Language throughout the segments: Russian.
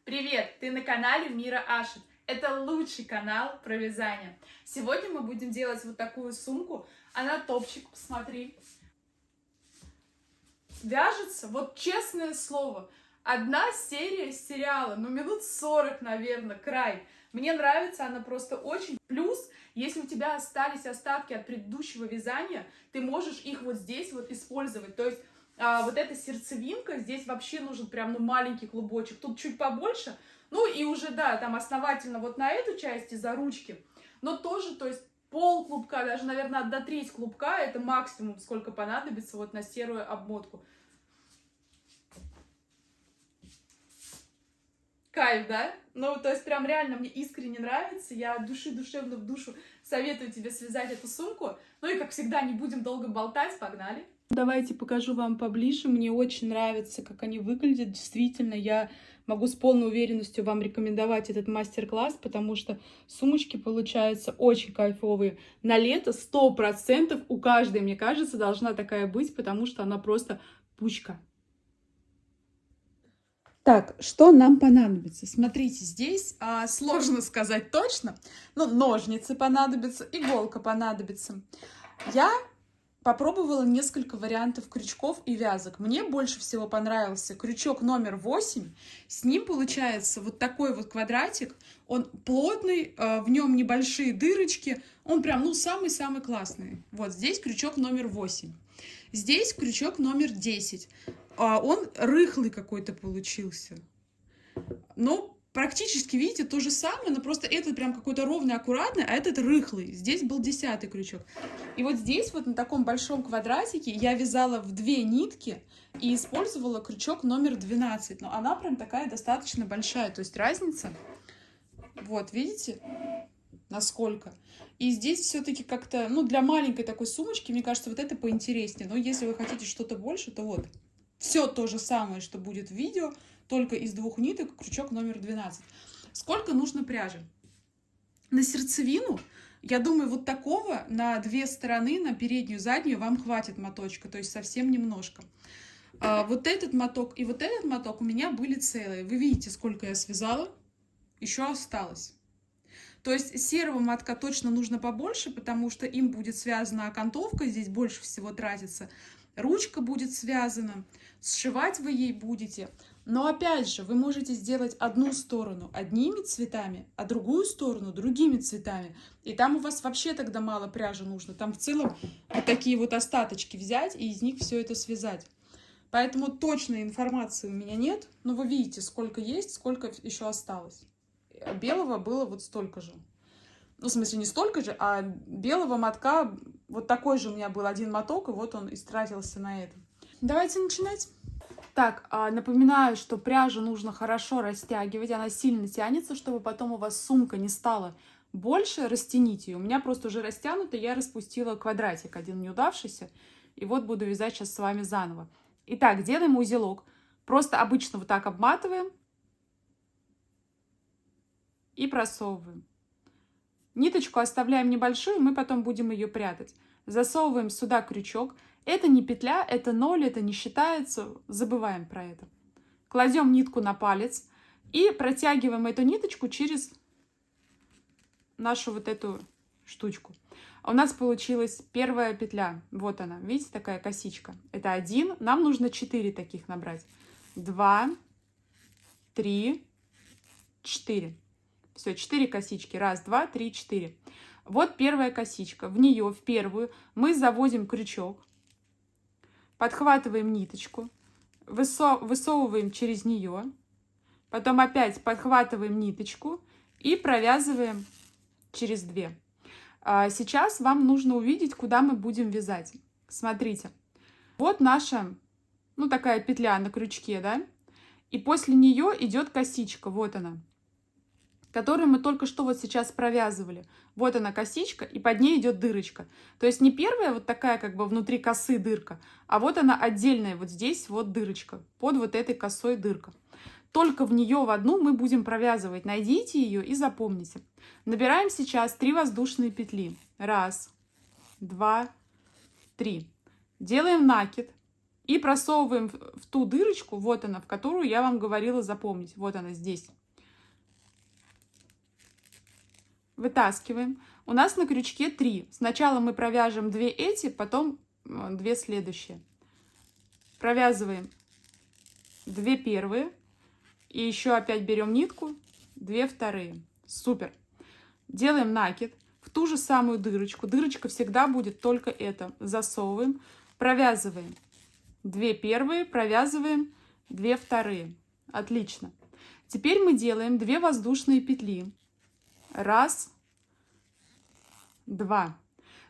Привет! Ты на канале Мира Ашит. Это лучший канал про вязание. Сегодня мы будем делать вот такую сумку. Она топчик, посмотри. Вяжется, вот честное слово, одна серия сериала, минут 40, наверное, край. Мне нравится, она просто очень. Плюс, если у тебя остались остатки от предыдущего вязания, ты можешь их вот здесь вот использовать. То есть вот эта сердцевинка, здесь вообще нужен прям маленький клубочек. Тут чуть побольше. Ну и уже, да, там основательно вот на эту часть из-за ручки. Но тоже, то есть пол клубка, даже, наверное, до треть клубка, это максимум, сколько понадобится вот на серую обмотку. Кайф, да? Ну, то есть прям реально мне искренне нравится. Я от души, душевно в душу советую тебе связать эту сумку. Ну и, как всегда, не будем долго болтать, погнали. Давайте покажу вам поближе. Мне очень нравится, как они выглядят. Действительно, я могу с полной уверенностью вам рекомендовать этот мастер-класс, потому что сумочки получаются очень кайфовые. На лето 100% у каждой, мне кажется, должна такая быть, потому что она просто пучка. Так, что нам понадобится? Смотрите, здесь сложно сказать точно, но ножницы понадобятся, иголка понадобится. Я попробовала несколько вариантов крючков и вязок. Мне больше всего понравился крючок номер 8. С ним получается вот такой вот квадратик. Он плотный, в нем небольшие дырочки. Он прям, самый-самый классный. Вот здесь крючок номер 8. Здесь крючок номер 10. Он рыхлый какой-то получился. Но практически, видите, то же самое, но просто этот прям какой-то ровный, аккуратный, а этот рыхлый. Здесь был 10-й крючок. И вот здесь вот на таком большом квадратике я вязала в 2 нитки и использовала крючок номер 12. Но она прям такая достаточно большая, то есть разница, вот, видите, насколько. И здесь все-таки как-то, для маленькой такой сумочки, мне кажется, вот это поинтереснее. Но если вы хотите что-то больше, то вот. Все то же самое, что будет в видео, только из 2 ниток, крючок номер 12. Сколько нужно пряжи? На сердцевину, я думаю, вот такого на 2 стороны, на переднюю, заднюю, вам хватит моточка, то есть совсем немножко. Вот этот моток и вот этот моток у меня были целые. Вы видите, сколько я связала? Еще осталось. То есть серого мотка точно нужно побольше, потому что им будет связана окантовка, здесь больше всего тратится. Ручка будет связана, сшивать вы ей будете. Но опять же, вы можете сделать одну сторону одними цветами, а другую сторону другими цветами. И там у вас вообще тогда мало пряжи нужно. Там в целом вот такие вот остаточки взять и из них все это связать. Поэтому точной информации у меня нет. Но вы видите, сколько есть, сколько еще осталось. Белого было вот столько же. В смысле, не столько же, а белого мотка, вот такой же у меня был один моток, и вот он истратился на это. Давайте начинать. Так, напоминаю, что пряжу нужно хорошо растягивать, она сильно тянется, чтобы потом у вас сумка не стала больше, растяните ее. У меня просто уже растянута, я распустила квадратик, один неудавшийся, и вот буду вязать сейчас с вами заново. Итак, делаем узелок. Просто обычно вот так обматываем и просовываем. Ниточку оставляем небольшую, мы потом будем ее прятать. Засовываем сюда крючок. Это не петля, это 0, это не считается. Забываем про это. Кладем нитку на палец и протягиваем эту ниточку через нашу вот эту штучку. У нас получилась первая петля. Вот она, видите, такая косичка. Это 1. Нам нужно 4 таких набрать. 2, 3, 4. Все, 4 косички. 1, 2, 3, 4. Вот первая косичка. В нее, в первую, мы заводим крючок, подхватываем ниточку, высовываем через нее, потом опять подхватываем ниточку и провязываем через 2. Сейчас вам нужно увидеть, куда мы будем вязать. Смотрите. Вот наша, такая петля на крючке, да? И после нее идет косичка. Вот она, которую мы только что вот сейчас провязывали. Вот она косичка, и под ней идет дырочка. То есть не первая вот такая как бы внутри косы дырка, а вот она отдельная, вот здесь вот дырочка, под вот этой косой дырка. Только в нее в одну мы будем провязывать. Найдите ее и запомните. Набираем сейчас 3 воздушные петли. 1, 2, 3. Делаем накид И просовываем в ту дырочку, вот она, в которую я вам говорила запомнить. Вот она здесь. Вытаскиваем. У нас на крючке 3. Сначала мы провяжем 2 эти, потом 2 следующие. Провязываем 2 первые. И еще опять берем нитку, 2 вторые. Супер. Делаем накид в ту же самую дырочку. Дырочка всегда будет только эта. Засовываем, провязываем 2 первые, провязываем 2 вторые. Отлично. Теперь мы делаем 2 воздушные петли. Раз, два.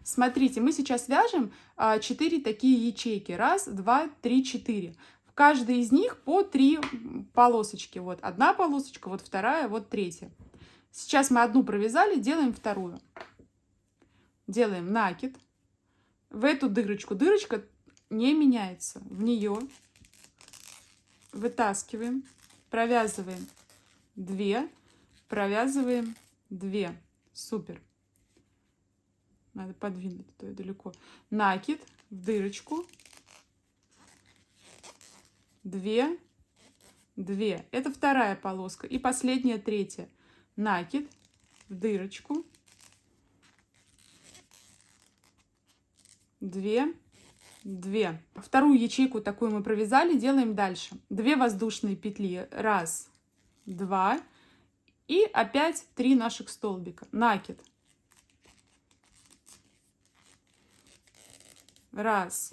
Смотрите, мы сейчас вяжем 4 такие ячейки. Раз, два, три, 4. В каждой из них по 3 полосочки. Вот одна полосочка, вот вторая, вот третья. Сейчас мы одну провязали, делаем вторую. Делаем накид. В эту дырочку. Дырочка не меняется. В нее вытаскиваем, провязываем 2, провязываем 2. Супер. Надо подвинуть, а то я далеко. Накид в дырочку. 2, 2. Это вторая полоска. И последняя, третья. Накид в дырочку. 2, 2. Вторую ячейку такую мы провязали. Делаем дальше. 2 воздушные петли. Раз, два. И опять 3 наших столбика. Накид. Раз,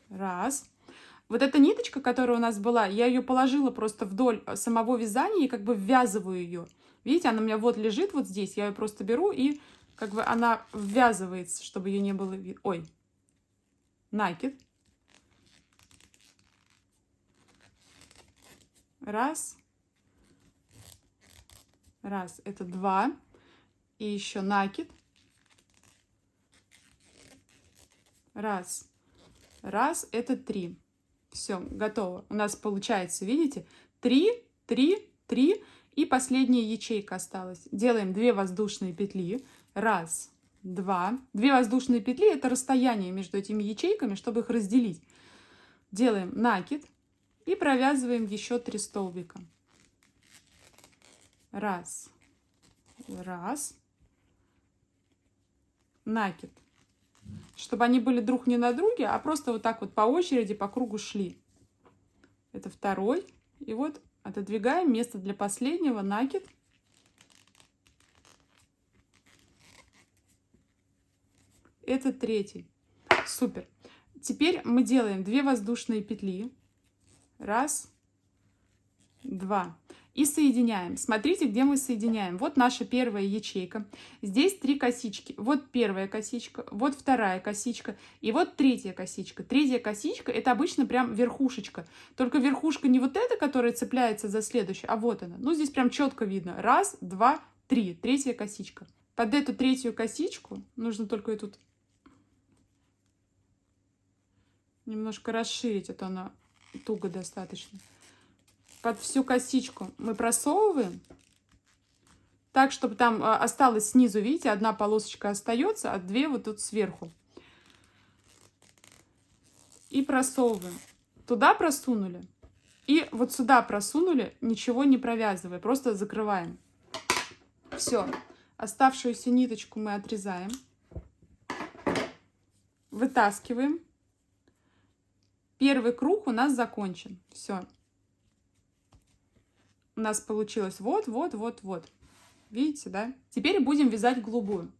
раз. Вот эта ниточка, которая у нас была, я ее положила просто вдоль самого вязания и как бы ввязываю ее. Видите, она у меня вот лежит вот здесь. Я ее просто беру и как бы она ввязывается, чтобы ее не было видно. Ой. Накид. Раз. Раз. Это 2. И еще накид. Раз. Раз. Это 3. Все, готово. У нас получается, видите, 3, 3, 3. И последняя ячейка осталась. Делаем 2 воздушные петли. Раз, два. 2 воздушные петли — это расстояние между этими ячейками, чтобы их разделить. Делаем накид и провязываем еще 3 столбика. Раз, раз. Накид. Чтобы они были друг не на друге, а просто вот так вот по очереди по кругу шли. Это второй. И вот отодвигаем место для последнего. Накид. Это третий. Супер. Теперь мы делаем 2 воздушные петли. Раз, два. И соединяем. Смотрите, где мы соединяем. Вот наша первая ячейка. Здесь 3 косички. Вот первая косичка, вот вторая косичка и вот третья косичка. Третья косичка — это обычно прям верхушечка. Только верхушка не вот эта, которая цепляется за следующую, а вот она. Ну, здесь прям четко видно. Раз, два, 3. Третья косичка. Под эту третью косичку нужно только ее тут немножко расширить, а то она туго достаточно. Под всю косичку мы просовываем так, чтобы там осталось снизу, видите, одна полосочка остается, а 2 вот тут сверху. И просовываем. Туда просунули. И вот сюда просунули, ничего не провязывая, просто закрываем. Все. Оставшуюся ниточку мы отрезаем. Вытаскиваем. Первый круг у нас закончен. Все. У нас получилось вот, вот, вот, вот. Видите, да? Теперь будем вязать голубую.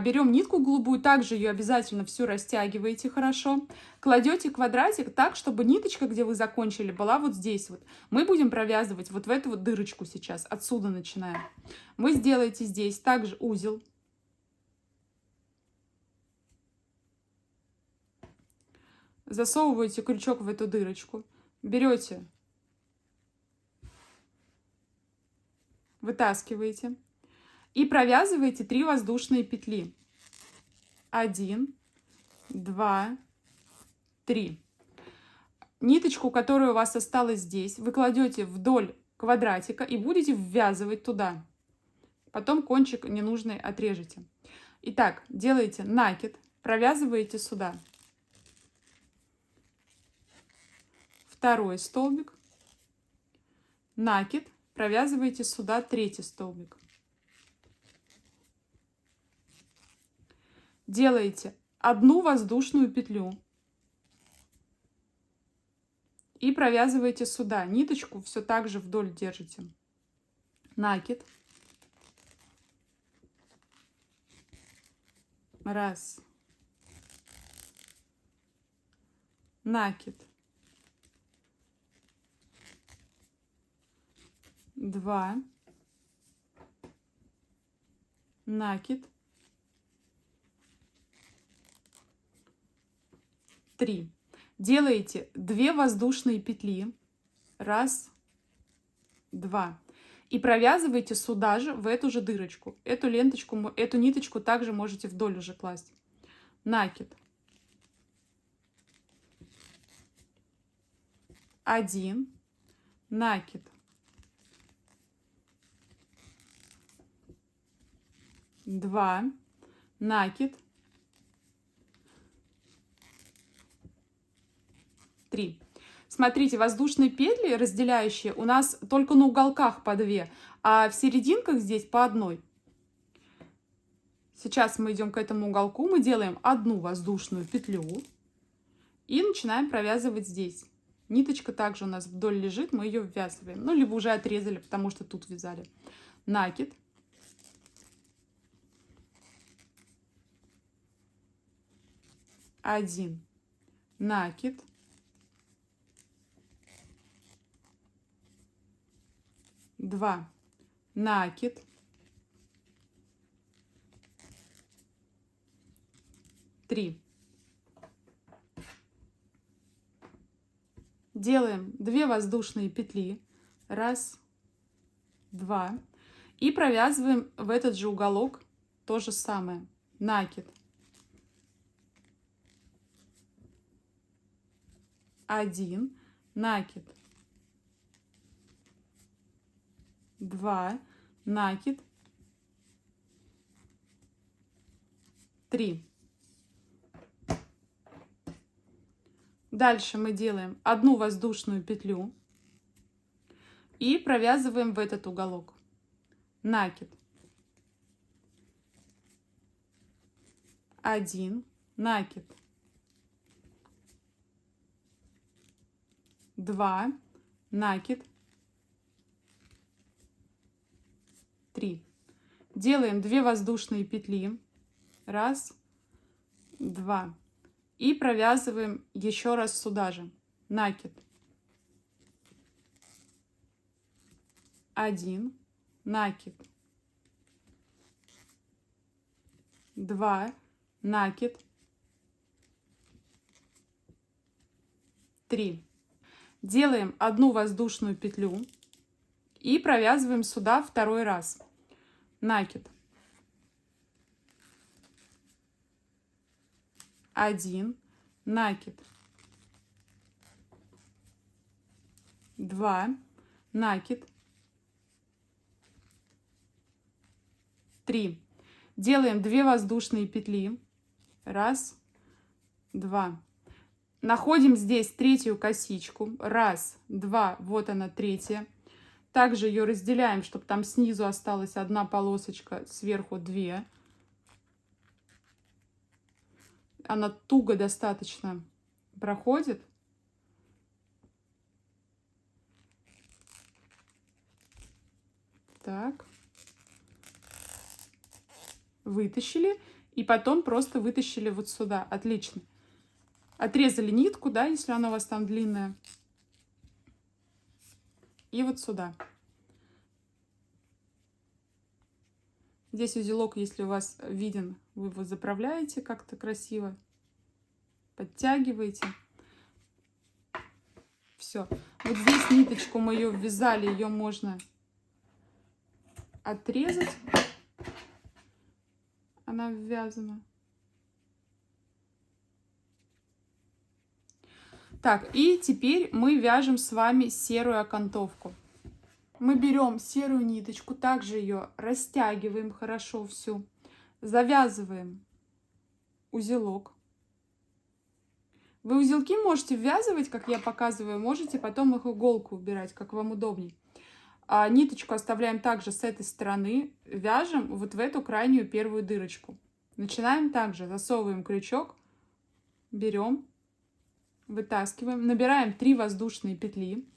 Берем нитку голубую, также ее обязательно всю растягиваете хорошо. Кладете квадратик так, чтобы ниточка, где вы закончили, была вот здесь вот. Мы будем провязывать вот в эту вот дырочку сейчас. Отсюда начинаем. Вы сделаете здесь также узел. Засовываете крючок в эту дырочку. Берете, вытаскиваете и провязываете 3 воздушные петли. 1, 2, 3. Ниточку, которая у вас осталась здесь, вы кладете вдоль квадратика и будете ввязывать туда. Потом кончик ненужный отрежете. Итак, делаете накид, провязываете сюда. второй столбик, накид, провязываете сюда третий столбик. Делаете одну воздушную петлю и провязываете сюда. Ниточку все так же вдоль держите. Накид. Раз. Накид. Два. Накид. Три. Делаете 2 воздушные петли. Раз, два. И провязываете сюда же, в эту же дырочку. Эту ленточку, эту ниточку также можете вдоль уже класть. Накид. Один. Накид. Два. Накид. 3. Смотрите, воздушные петли, разделяющие, у нас только на уголках по 2, а в серединках здесь по 1. Сейчас мы идем к этому уголку, мы делаем одну воздушную петлю и начинаем провязывать здесь. Ниточка также у нас вдоль лежит, мы ее ввязываем. Ну, либо уже отрезали, потому что тут вязали. Накид. Один. Накид. Два. Накид. Три. Делаем 2 воздушные петли. Раз, два. И провязываем в этот же уголок то же самое. Накид. Один. Накид. Два. Накид. Три. Дальше мы делаем одну воздушную петлю и провязываем в этот уголок. Накид. Один. Накид. Два. Накид. 3. Делаем 2 воздушные петли. Раз, два. И провязываем еще раз сюда же. Накид. Один. Накид. Два. Накид. 3. Делаем одну воздушную петлю и провязываем сюда второй раз. Накид. Один. Накид. Два. Накид. 3. Делаем 2 воздушные петли. Раз, два. Находим здесь третью косичку. Раз, два, вот она третья. Также ее разделяем, чтобы там снизу осталась одна полосочка, сверху 2. Она туго достаточно проходит. Так. Вытащили. И потом просто вытащили вот сюда. Отлично. Отрезали нитку, да, если она у вас там длинная. И вот сюда. Здесь узелок, если у вас виден, вы его заправляете как-то красиво. Подтягиваете. Все. Вот здесь ниточку мы ее ввязали, ее можно отрезать. Она ввязана. Так, и теперь мы вяжем с вами серую окантовку. Мы берем серую ниточку, также ее растягиваем хорошо всю, завязываем узелок, Вы узелки можете ввязывать, как я показываю, можете потом их иголку убирать, как вам удобней. А ниточку оставляем также с этой стороны, вяжем вот в эту крайнюю первую дырочку. Начинаем также, засовываем крючок, берем, вытаскиваем, набираем 3 воздушные петли.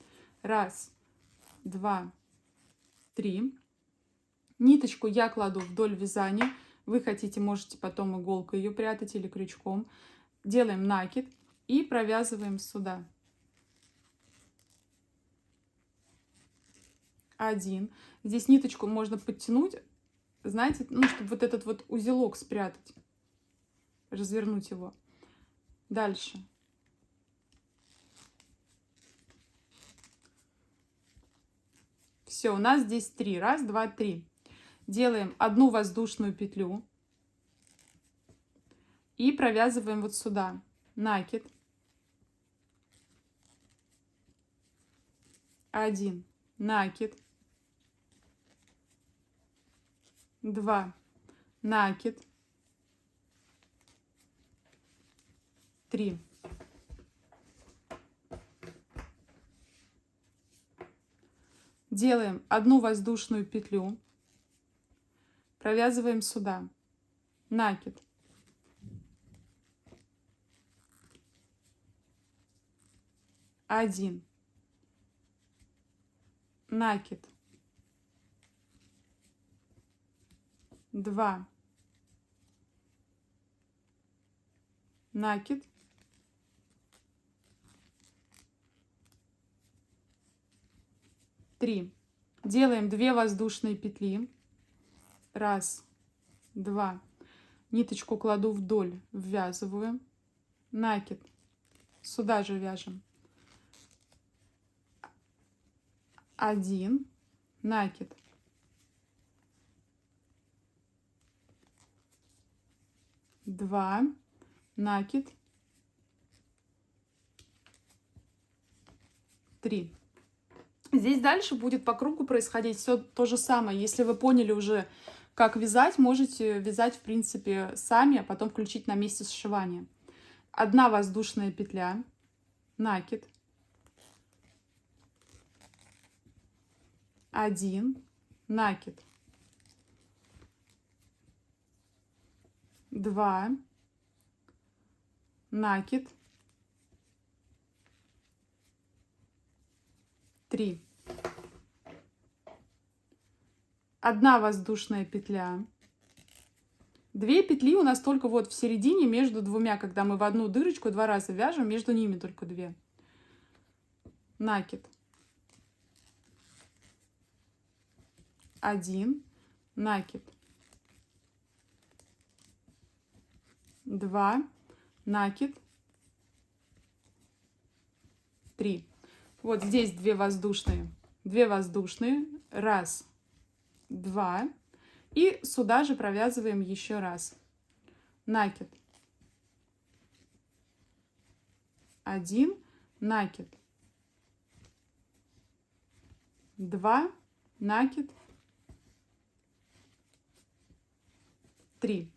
1, 2, 3. Ниточку я кладу вдоль вязания. Вы хотите, можете потом иголкой ее прятать или крючком. Делаем накид и провязываем сюда. 1. Здесь ниточку можно подтянуть, знаете, ну, чтобы вот этот вот узелок спрятать, развернуть его. Дальше. Все, у нас здесь 3. 1, 2, 3. Делаем одну воздушную петлю и провязываем вот сюда. Накид. 1. Накид. 2. Накид. 3. Делаем одну воздушную петлю, провязываем сюда. Накид. 1. Накид. 2. Накид. 3. Делаем 2 воздушные петли. 1, 2. Ниточку кладу вдоль, ввязываю. Накид. Сюда же вяжем. 1. Накид. 2. Накид. 3. Здесь дальше будет по кругу происходить все то же самое. Если вы поняли уже, как вязать, можете вязать, в принципе, сами, а потом включить на месте сшивания. 1 воздушная петля, накид. 1, накид. 2, накид. 3. 1 воздушная петля. 2 петли у нас только вот в середине между двумя, когда мы в одну дырочку 2 раза вяжем, между ними только 2. Накид. 1, накид. 2, накид. 3. Вот здесь 2 воздушные. 2 воздушные. 1, 2. И сюда же провязываем еще раз. Накид. 1, накид. 2, накид. 3.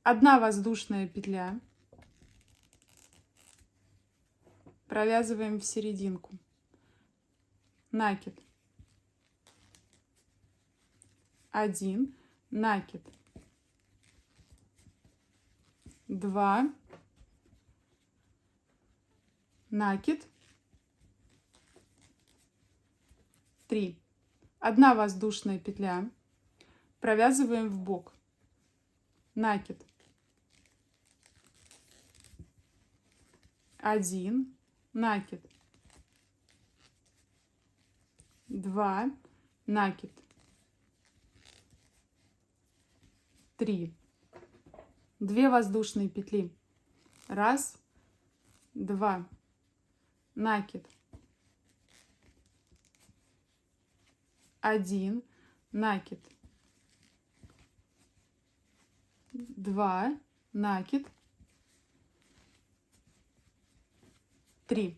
1 воздушная петля. Провязываем в серединку. Накид. 1, накид. 2, накид. 3. 1 воздушная петля. Провязываем в бок. Накид. 1, накид. 2, накид. 3. 2 воздушные петли. 1, 2, накид. 1, накид. 2, накид. 3.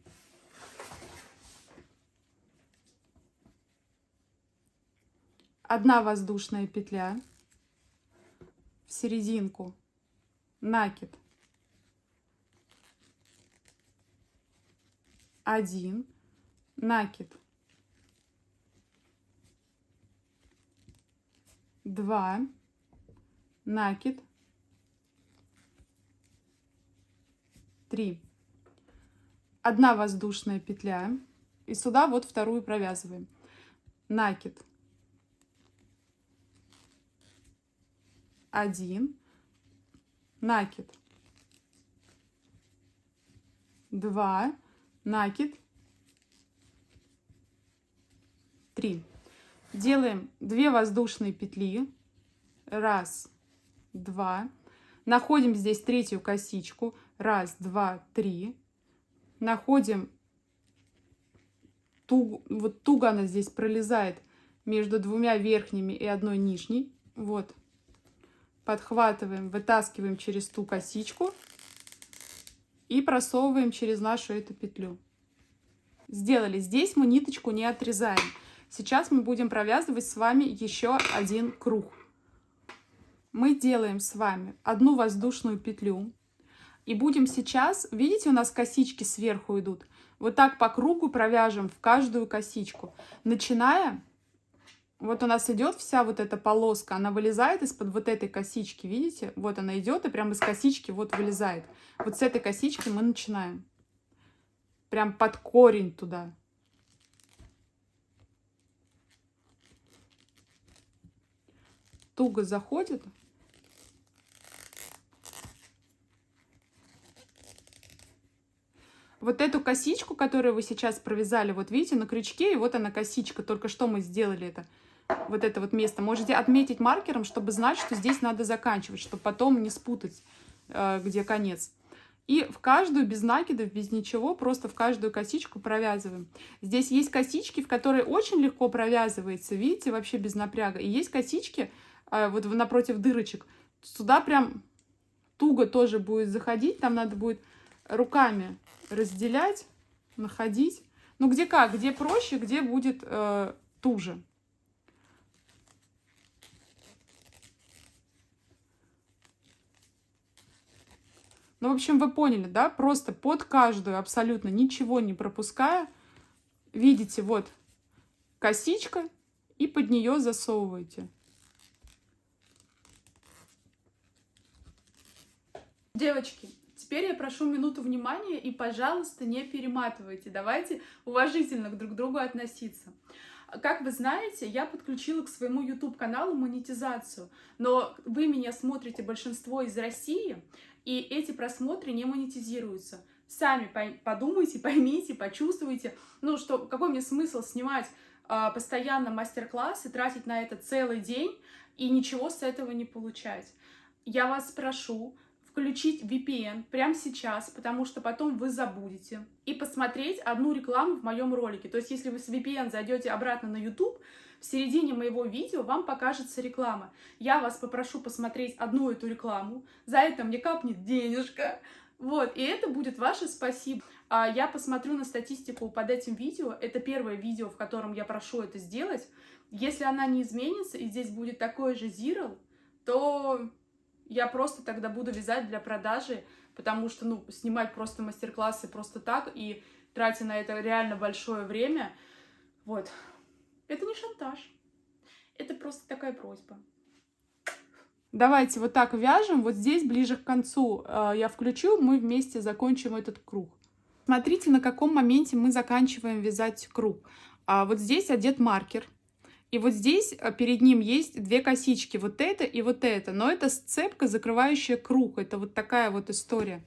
1 воздушная петля. В серединку, накид, 1, накид, 2, накид, 3. 1 воздушная петля, и сюда вот вторую провязываем. Накид, 1, накид, 2, накид, 3. Делаем 2 воздушные петли, 1, 2, находим здесь третью косичку, 1, 2, 3, находим вот туго она здесь пролезает между 2 верхними и 1 нижней, вот, подхватываем, вытаскиваем через ту косичку и просовываем через нашу эту петлю. Сделали. Здесь мы ниточку не отрезаем. Сейчас мы будем провязывать с вами еще один круг. Мы делаем с вами 1 воздушную петлю. И будем сейчас, видите, у нас косички сверху идут. Вот так по кругу провяжем в каждую косичку. Начиная, вот у нас идет вся вот эта полоска, она вылезает из-под вот этой косички, видите? Вот она идет и прямо из косички вот вылезает. Вот с этой косички мы начинаем. Прям под корень туда. Туго заходит. Вот эту косичку, которую вы сейчас провязали, вот видите, на крючке, и вот она косичка. Только что мы сделали это. Вот это вот место. Можете отметить маркером, чтобы знать, что здесь надо заканчивать, чтобы потом не спутать, где конец. И в каждую, без накидов, без ничего, просто в каждую косичку провязываем. Здесь есть косички, в которые очень легко провязывается, видите, вообще без напряга. И есть косички, вот напротив дырочек. Сюда прям туго тоже будет заходить, там надо будет руками разделять, находить. Ну, где как, где проще, где будет туже. Ну, в общем, вы поняли, да? Просто под каждую, абсолютно ничего не пропуская, видите, вот косичка, и под нее засовываете. Девочки, теперь я прошу минуту внимания и, пожалуйста, не перематывайте. Давайте уважительно друг к другу относиться. Как вы знаете, я подключила к своему YouTube-каналу монетизацию, но вы меня смотрите большинство из России, и эти просмотры не монетизируются. Сами подумайте, поймите, почувствуйте, ну что, какой мне смысл снимать постоянно мастер-классы, тратить на это целый день и ничего с этого не получать. Я вас прошу включить VPN прямо сейчас, потому что потом вы забудете, и посмотреть одну рекламу в моем ролике. То есть, если вы с VPN зайдете обратно на YouTube, в середине моего видео вам покажется реклама. Я вас попрошу посмотреть одну эту рекламу, за это мне капнет денежка, вот, и это будет ваше спасибо. Я посмотрю на статистику под этим видео, это первое видео, в котором я прошу это сделать. Если она не изменится, и здесь будет такой же zero, то я просто тогда буду вязать для продажи, потому что, ну, снимать просто мастер-классы просто так и тратя на это реально большое время, вот, это не шантаж, это просто такая просьба. Давайте вот так вяжем, вот здесь ближе к концу я включу, мы вместе закончим этот круг. Смотрите, на каком моменте мы заканчиваем вязать круг. Вот здесь одет маркер. И вот здесь перед ним есть 2 косички, вот это и вот это. Но это сцепка, закрывающая круг. Это вот такая вот история.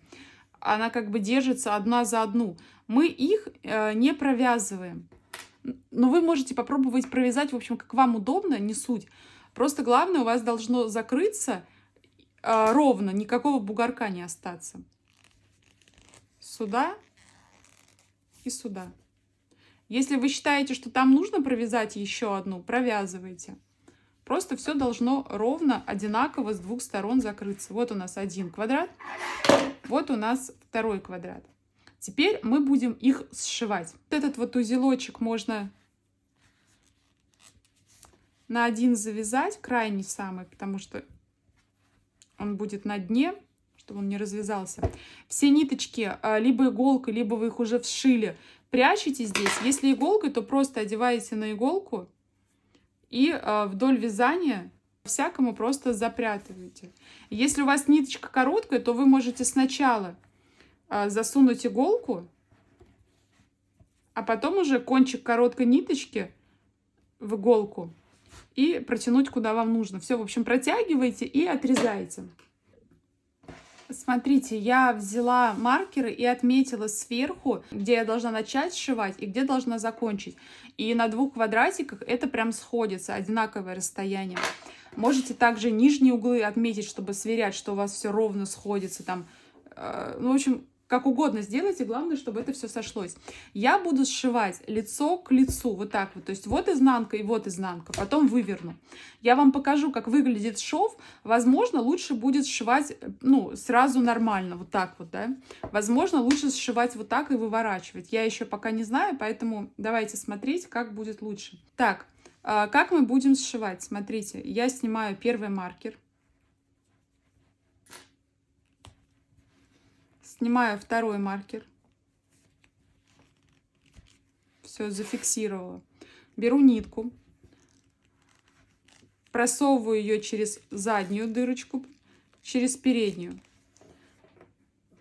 Она как бы держится одна за одну. Мы их не провязываем. Но вы можете попробовать провязать, в общем, как вам удобно, не суть. Просто главное, у вас должно закрыться ровно, никакого бугорка не остаться. Сюда и сюда. Если вы считаете, что там нужно провязать еще одну, провязывайте. Просто все должно ровно, одинаково с 2 сторон закрыться. Вот у нас 1 квадрат, вот у нас 2 квадрат. Теперь мы будем их сшивать. Вот этот вот узелочек можно на 1 завязать, крайний самый, потому что он будет на дне, чтобы он не развязался. Все ниточки либо иголкой, либо вы их уже вшили, прячете здесь. Если иголкой, то просто одеваете на иголку и вдоль вязания всякому просто запрятываете. Если у вас ниточка короткая, то вы можете сначала засунуть иголку, а потом уже кончик короткой ниточки в иголку и протянуть куда вам нужно. Все, в общем, протягиваете и отрезаете. Смотрите, я взяла маркеры и отметила сверху, где я должна начать сшивать и где должна закончить. И на 2 квадратиках это прям сходится, одинаковое расстояние. Можете также нижние углы отметить, чтобы сверять, что у вас все ровно сходится. Там, ну, в общем, как угодно сделайте, главное, чтобы это все сошлось. Я буду сшивать лицо к лицу, вот так вот. То есть вот изнанка и вот изнанка, потом выверну. Я вам покажу, как выглядит шов. Возможно, лучше будет сшивать, ну, сразу нормально, вот так вот, да. Возможно, лучше сшивать вот так и выворачивать. Я еще пока не знаю, поэтому давайте смотреть, как будет лучше. Так, как мы будем сшивать? Смотрите, я снимаю первый маркер. Снимаю второй маркер. Все, зафиксировала. Беру нитку. Просовываю ее через заднюю дырочку, через переднюю.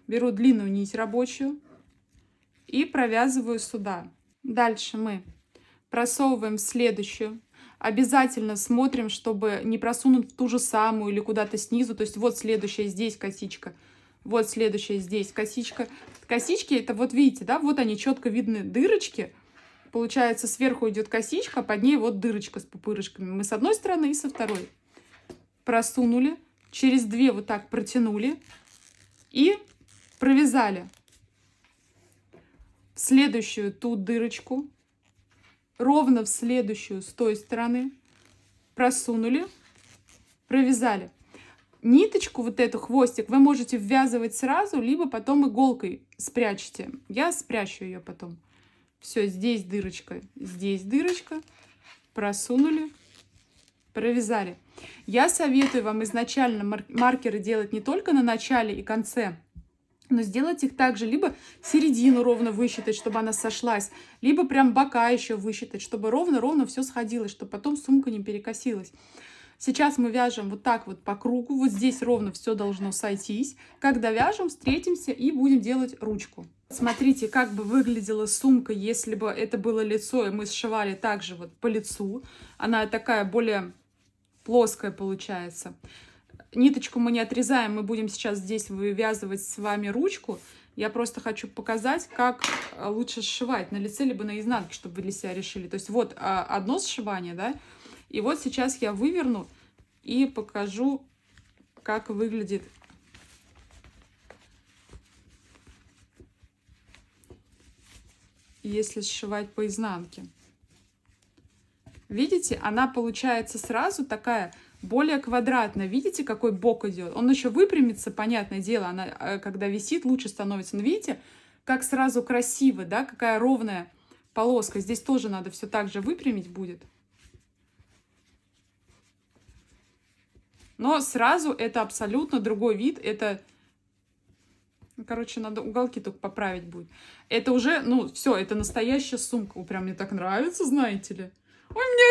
Беру длинную нить рабочую и провязываю сюда. Дальше мы просовываем в следующую. Обязательно смотрим, чтобы не просунуть в ту же самую или куда-то снизу. То есть вот следующая здесь косичка. Вот следующая здесь косичка. Косички, это вот видите, да, вот они четко видны дырочки. Получается, сверху идет косичка, а под ней вот дырочка с пупырышками. Мы с одной стороны и со второй. Просунули, через 2 вот так протянули и провязали. В следующую ту дырочку, ровно в следующую с той стороны, просунули, провязали. Ниточку, вот эту, хвостик, вы можете ввязывать сразу, либо потом иголкой спрячьте. Я спрячу ее потом. Все, здесь дырочка, просунули, провязали. Я советую вам изначально маркеры делать не только на начале и конце, но сделать их также либо середину ровно высчитать, чтобы она сошлась, либо прям бока еще высчитать, чтобы ровно-ровно все сходилось, чтобы потом сумка не перекосилась. Сейчас мы вяжем вот так вот по кругу, вот здесь ровно все должно сойтись. Когда вяжем, встретимся и будем делать ручку. Смотрите, как бы выглядела сумка, если бы это было лицо, и мы сшивали также вот по лицу. Она такая более плоская получается. Ниточку мы не отрезаем, мы будем сейчас здесь вывязывать с вами ручку. Я просто хочу показать, как лучше сшивать на лице либо на изнанке, чтобы вы для себя решили. То есть вот одно сшивание, да. И вот сейчас я выверну и покажу, как выглядит если сшивать по изнанке. Видите, она получается сразу такая более квадратная. Видите, какой бок идет? Он еще выпрямится, понятное дело, она, когда висит, лучше становится. Но видите, как сразу красиво, да, какая ровная полоска. Здесь тоже надо все так же выпрямить будет. Но сразу это абсолютно другой вид. Это, короче, надо уголки только поправить будет. Это уже, ну, все, это настоящая сумка. Прям мне так нравится, знаете ли. Ой, мне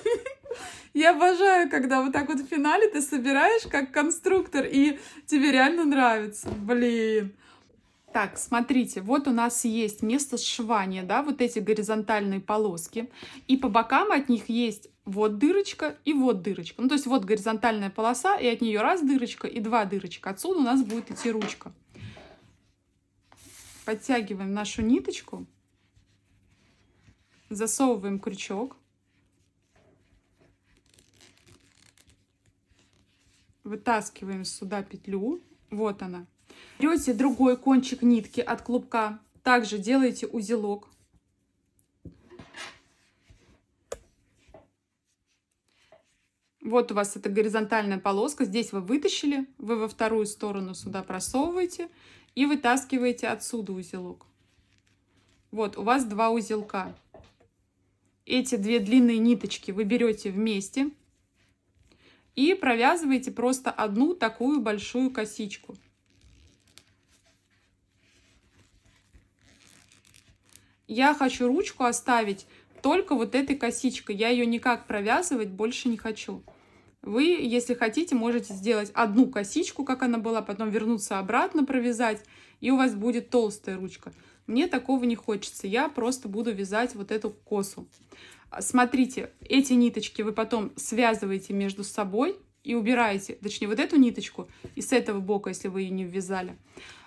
нравится. Я обожаю, когда вот так вот в финале ты собираешь как конструктор, и тебе реально нравится. Блин. Так, смотрите, вот у нас есть место сшивания, да, вот эти горизонтальные полоски. И по бокам от них есть вот дырочка и вот дырочка. Ну, то есть вот горизонтальная полоса, и от нее раз дырочка и 2 дырочка. Отсюда у нас будет идти ручка. Подтягиваем нашу ниточку. Засовываем крючок. Вытаскиваем сюда петлю. Вот она. Берете другой кончик нитки от клубка. Также делаете узелок. Вот у вас эта горизонтальная полоска. Здесь вы вытащили. Вы во вторую сторону сюда просовываете. И вытаскиваете отсюда узелок. Вот у вас 2 узелка. Эти 2 длинные ниточки вы берете вместе. И провязываете просто одну такую большую косичку. Я хочу ручку оставить только вот этой косичкой. Я ее никак провязывать больше не хочу. Вы, если хотите, можете сделать одну косичку, как она была, потом вернуться обратно, провязать, и у вас будет толстая ручка. Мне такого не хочется. Я просто буду вязать вот эту косу. Смотрите, эти ниточки вы потом связываете между собой и убираете, точнее, вот эту ниточку и с этого бока, если вы ее не ввязали.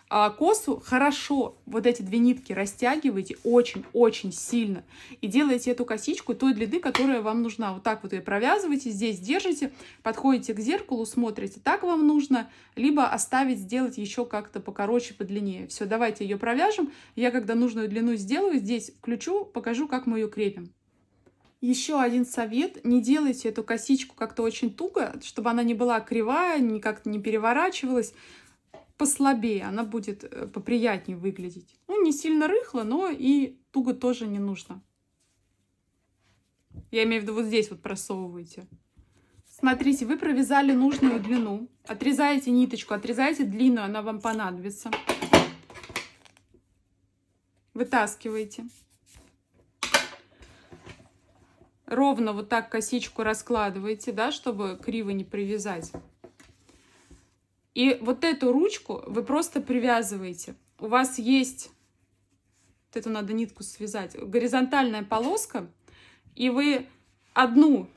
А косу хорошо, вот эти две нитки растягиваете очень-очень сильно и делаете эту косичку той длины, которая вам нужна. Вот так вот ее провязываете, здесь держите, подходите к зеркалу, смотрите, так вам нужно, либо оставить, сделать еще как-то покороче, подлиннее. Все, давайте ее провяжем. Я, когда нужную длину сделаю, здесь включу, покажу, как мы ее крепим. Еще один совет: не делайте эту косичку как-то очень туго, чтобы она не была кривая, как-то не переворачивалась. Послабее, она будет поприятнее выглядеть. Ну, не сильно рыхло, но и туго тоже не нужно. Я имею в виду, вот здесь вот просовываете. Смотрите, вы провязали нужную длину. Отрезаете ниточку, отрезаете длинную, она вам понадобится. Вытаскиваете. Ровно вот так косичку раскладываете, да, чтобы криво не привязать. И вот эту ручку вы просто привязываете. У вас есть, вот эту надо нитку связать, горизонтальная полоска, и вы одну,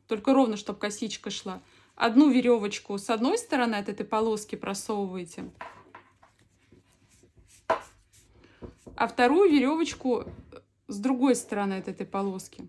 только ровно, чтобы косичка шла, одну веревочку с одной стороны от этой полоски просовываете, а вторую веревочку с другой стороны от этой полоски.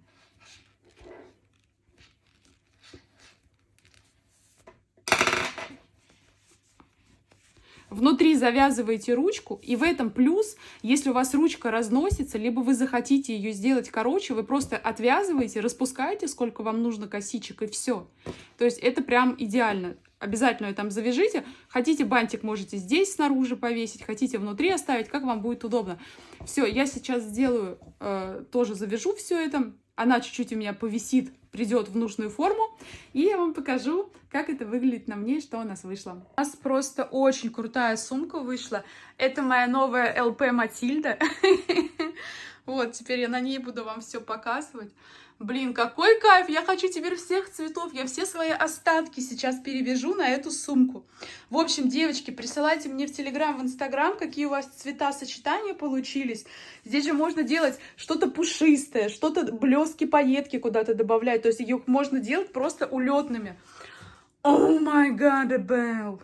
Внутри завязываете ручку, и в этом плюс, если у вас ручка разносится, либо вы захотите ее сделать короче, вы просто отвязываете, распускаете, сколько вам нужно косичек, и все. То есть это прям идеально. Обязательно ее там завяжите. Хотите, бантик можете здесь снаружи повесить, хотите внутри оставить, как вам будет удобно. Все, я сейчас сделаю, тоже завяжу все это. Она чуть-чуть у меня повисит, придет в нужную форму, и я вам покажу, как это выглядит на мне, что у нас вышло. У нас просто очень крутая сумка вышла. Это моя новая ЛП Матильда. Вот, теперь я на ней буду вам все показывать. Блин, какой кайф! Я хочу теперь всех цветов. Я все свои остатки сейчас перевяжу на эту сумку. В общем, девочки, присылайте мне в Телеграм, в Инстаграм, какие у вас цвета сочетания получились. Здесь же можно делать что-то пушистое, что-то блестки, пайетки куда-то добавлять. То есть их можно делать просто улетными. О май гад, Белл!